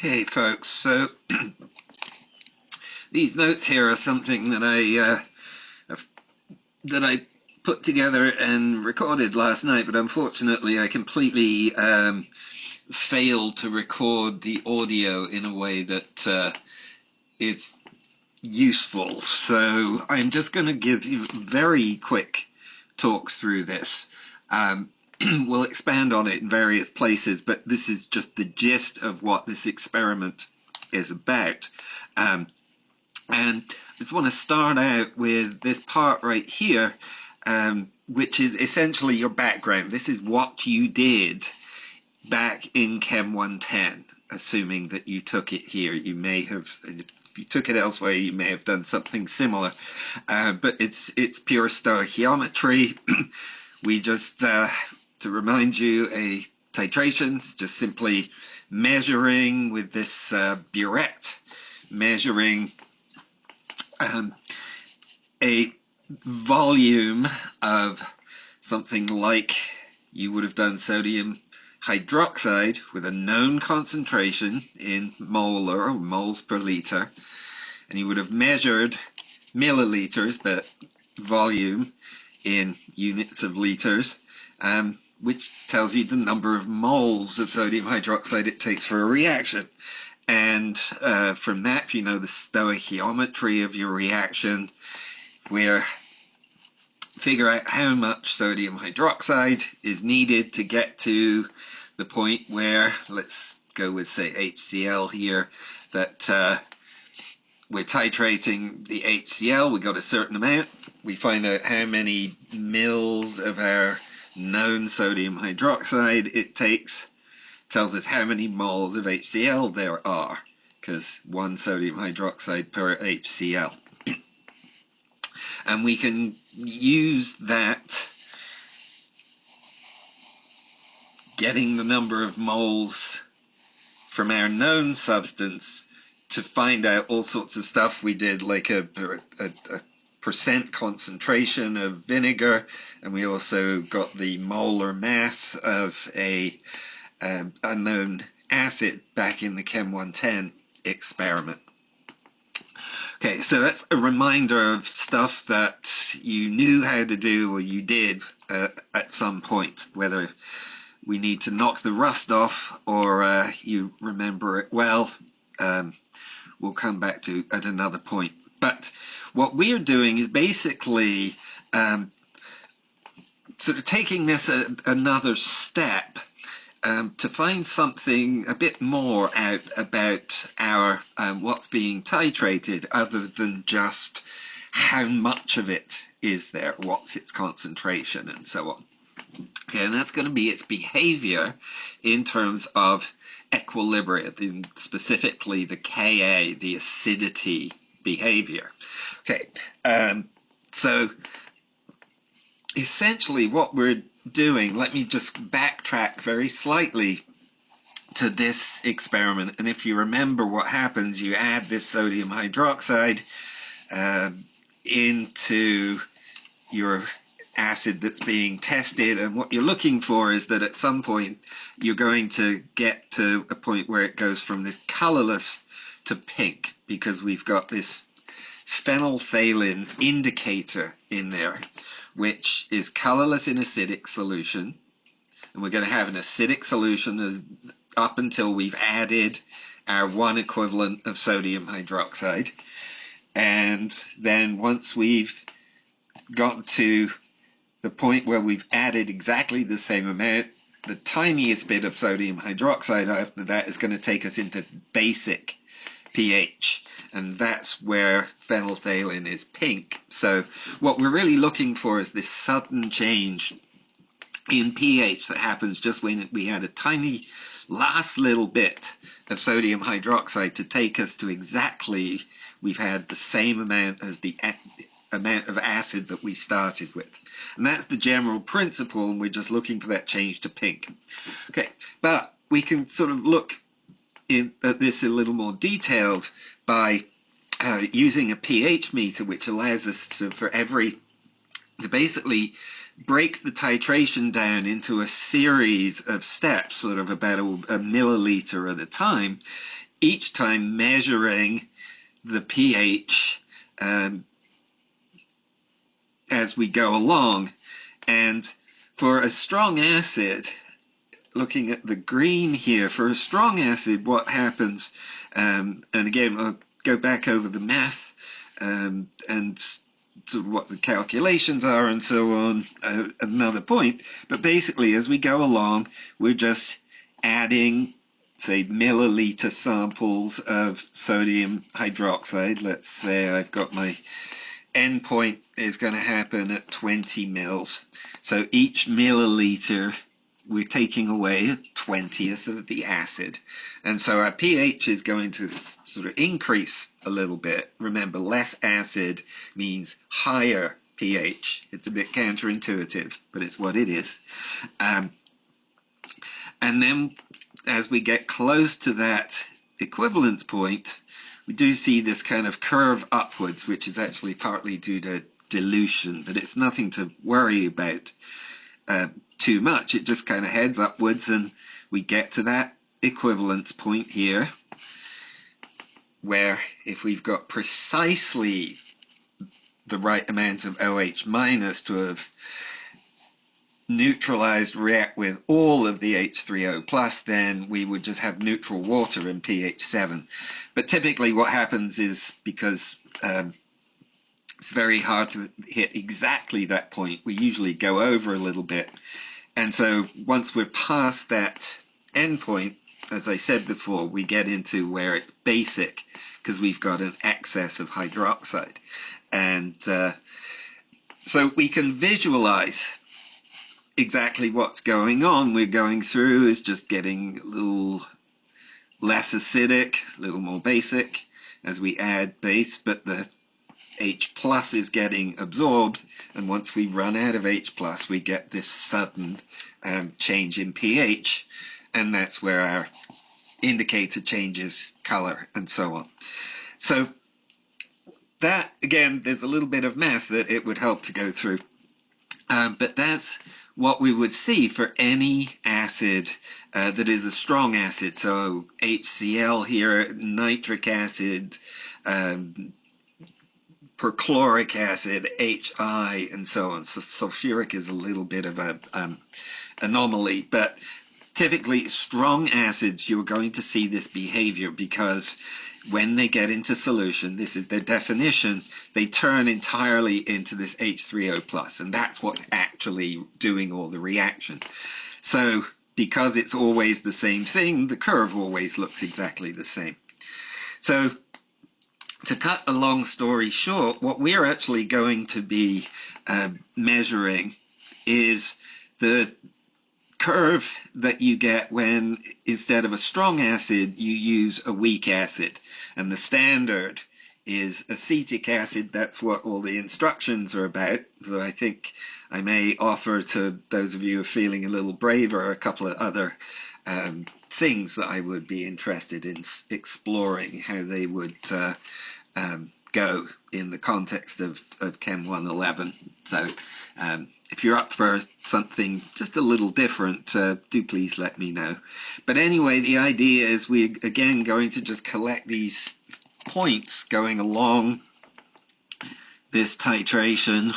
Okay, folks, so these notes here are something that I put together and recorded last night, but unfortunately I completely failed to record the audio in a way that is useful. So I'm just going to give you very quick talks through this. We'll expand on it in various places, but this is just the gist of what this experiment is about. And I just want to start out with this part right here, which is essentially your background. This is what you did back in Chem 110, assuming that you took it here. You may have, if you took it elsewhere, you may have done something similar. But it's pure stoichiometry. We just, to remind you, a titration is just simply measuring with this burette, measuring a volume of something like you would have done sodium hydroxide with a known concentration in molar or moles per liter, and you would have measured milliliters, but volume in units of liters, which tells you the number of moles of sodium hydroxide it takes for a reaction. And from that, you know the stoichiometry of your reaction, where figure out how much sodium hydroxide is needed to get to the point where, let's go with, say, HCl here, that we're titrating the HCl, we got a certain amount, we find out how many mils of our known sodium hydroxide it takes, tells us how many moles of HCl there are, because one sodium hydroxide per HCl. And we can use that, getting the number of moles from our known substance, to find out all sorts of stuff. We did like a percent concentration of vinegar, and we also got the molar mass of a unknown acid back in the Chem 110 experiment. Okay, so that's a reminder of stuff that you knew how to do or you did at some point, whether we need to knock the rust off or you remember it well. We'll come back to at another point. But what we're doing is basically sort of taking this another step to find something a bit more out about our what's being titrated, other than just how much of it is there, what's its concentration, and so on. Okay, and that's going to be its behavior in terms of equilibrium, specifically the Ka, the acidity behavior. Okay, so essentially what we're doing, let me just backtrack very slightly to this experiment. And if you remember what happens, you add this sodium hydroxide into your acid that's being tested, and what you're looking for is that at some point you're going to get to a point where it goes from this colorless to pink, because we've got this phenolphthalein indicator in there, which is colorless in acidic solution, and we're going to have an acidic solution as up until we've added our one equivalent of sodium hydroxide. And then once we've got to the point where we've added exactly the same amount, the tiniest bit of sodium hydroxide after that is going to take us into basic pH, and that's where phenolphthalein is pink. So what we're really looking for is this sudden change in pH that happens just when we add a tiny last little bit of sodium hydroxide to take us to exactly, we've had the same amount as the amount of acid that we started with. And that's the general principle, and we're just looking for that change to pink. Okay, but we can sort of look at this a little more detailed by using a pH meter, which allows us to basically break the titration down into a series of steps, sort of about a milliliter at a time, each time measuring the pH as we go along. And for a strong acid, looking at the green here, for a strong acid, what happens, and again, I'll go back over the math and sort of what the calculations are and so on, another point. But basically, as we go along, we're just adding, say, milliliter samples of sodium hydroxide. Let's say I've got my endpoint is going to happen at 20 mils. So each milliliter, we're taking away a 20th of the acid. And so our pH is going to sort of increase a little bit. Remember, less acid means higher pH. It's a bit counterintuitive, but it's what it is. And then as we get close to that equivalence point, we do see this kind of curve upwards, which is actually partly due to dilution, but it's nothing to worry about too much. It just kind of heads upwards, and we get to that equivalence point here, where if we've got precisely the right amount of OH minus to have neutralized, react with all of the H3O plus, then we would just have neutral water in pH 7. But typically what happens is, because it's very hard to hit exactly that point, we usually go over a little bit. And so once we're past that endpoint, as I said before, we get into where it's basic, because we've got an excess of hydroxide. And so we can visualize exactly what's going on. We're going through is just getting a little less acidic, a little more basic as we add base, but the H plus is getting absorbed, and once we run out of H plus, we get this sudden change in pH, and that's where our indicator changes color and so on. So that, again, there's a little bit of math that it would help to go through, but that's what we would see for any acid that is a strong acid. So HCl here, nitric acid, perchloric acid, HI, and so on. So sulfuric is a little bit of an anomaly, but typically strong acids, you're going to see this behavior, because when they get into solution, this is their definition, they turn entirely into this H3O plus, and that's what's actually doing all the reaction. So because it's always the same thing, the curve always looks exactly the same. So to cut a long story short, what we're actually going to be measuring is the curve that you get when, instead of a strong acid, you use a weak acid. And the standard is acetic acid. That's what all the instructions are about. Though I think I may offer to those of you who are feeling a little braver a couple of other things that I would be interested in exploring, how they would go in the context of Chem 111. So if you're up for something just a little different, do please let me know. But anyway, the idea is we're again going to just collect these points going along this titration,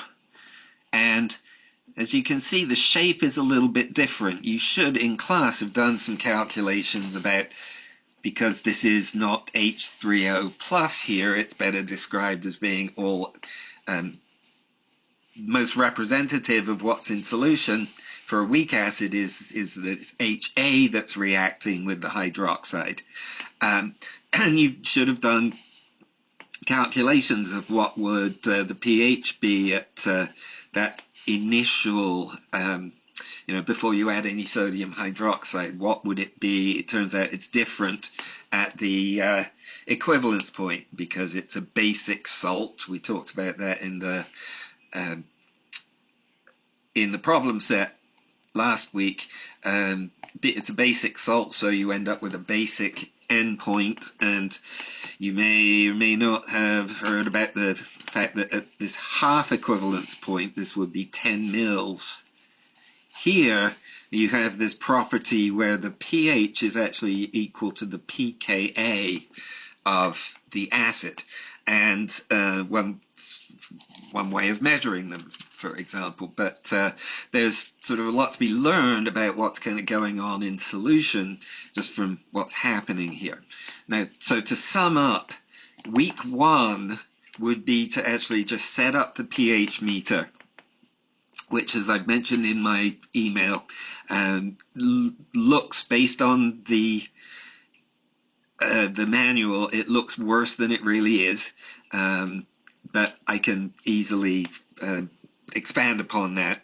and as you can see, the shape is a little bit different. You should in class have done some calculations about, because this is not H3O plus here, it's better described as being all most representative of what's in solution for a weak acid is that it's HA that's reacting with the hydroxide. And you should have done calculations of what would the pH be at that initial, before you add any sodium hydroxide. What would it be? It turns out it's different at the equivalence point, because it's a basic salt. We talked about that in the problem set last week. It's a basic salt, so you end up with a basic endpoint, and you may or may not have heard about the fact that at this half equivalence point, this would be 10 mils. Here, you have this property where the pH is actually equal to the pKa of the acid. And one way of measuring them, for example. But there's sort of a lot to be learned about what's kind of going on in solution just from what's happening here. Now, so to sum up, week one would be to actually just set up the pH meter, which, as I've mentioned in my email, looks, based on the manual, it looks worse than it really is, but I can easily expand upon that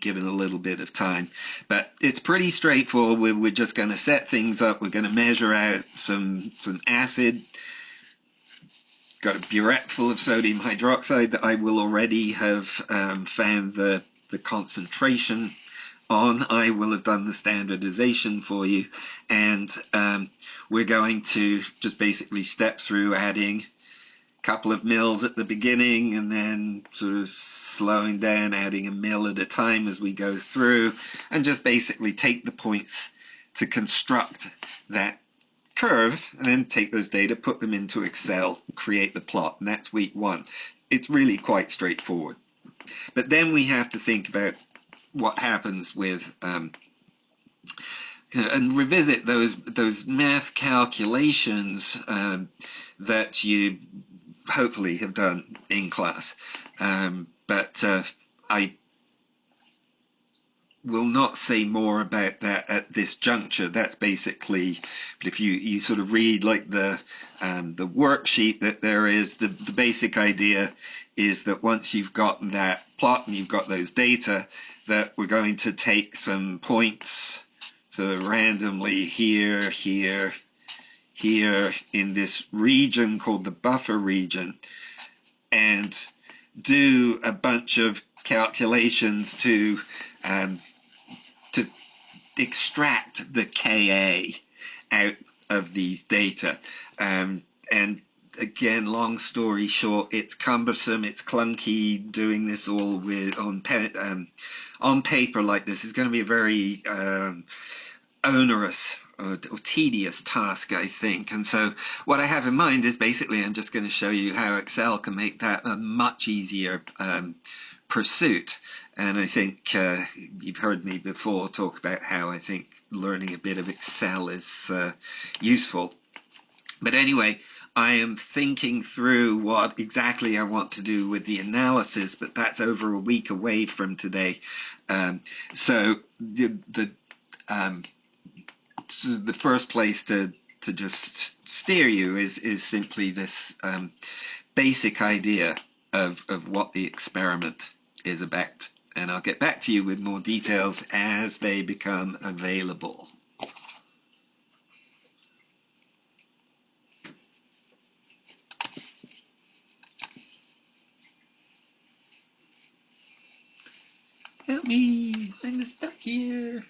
given a little bit of time. But it's pretty straightforward. We're just going to set things up. We're going to measure out some acid. Got a burette full of sodium hydroxide that I will already have found the concentration on. I will have done the standardization for you, and we're going to just basically step through adding a couple of mils at the beginning and then sort of slowing down, adding a mil at a time as we go through, and just basically take the points to construct that curve, and then take those data, put them into Excel, create the plot, and that's week one. It's really quite straightforward. But then we have to think about what happens with and revisit those math calculations that you hopefully have done in class. But I will not say more about that at this juncture. That's basically, if you sort of read like the worksheet that there is, the basic idea is that once you've got that plot and you've got those data, that we're going to take some points, so randomly here, here, here in this region called the buffer region, and do a bunch of calculations to extract the Ka out of these data. And again, long story short, it's cumbersome, it's clunky. Doing this all with on paper like this is going to be a very onerous or tedious task, I think. And so what I have in mind is basically I'm just going to show you how Excel can make that a much easier pursuit. And I think you've heard me before talk about how I think learning a bit of Excel is useful. But anyway, I am thinking through what exactly I want to do with the analysis, but that's over a week away from today. So the first place to just steer you is simply this basic idea of what the experiment is about. And I'll get back to you with more details as they become available. Help me, I'm stuck here.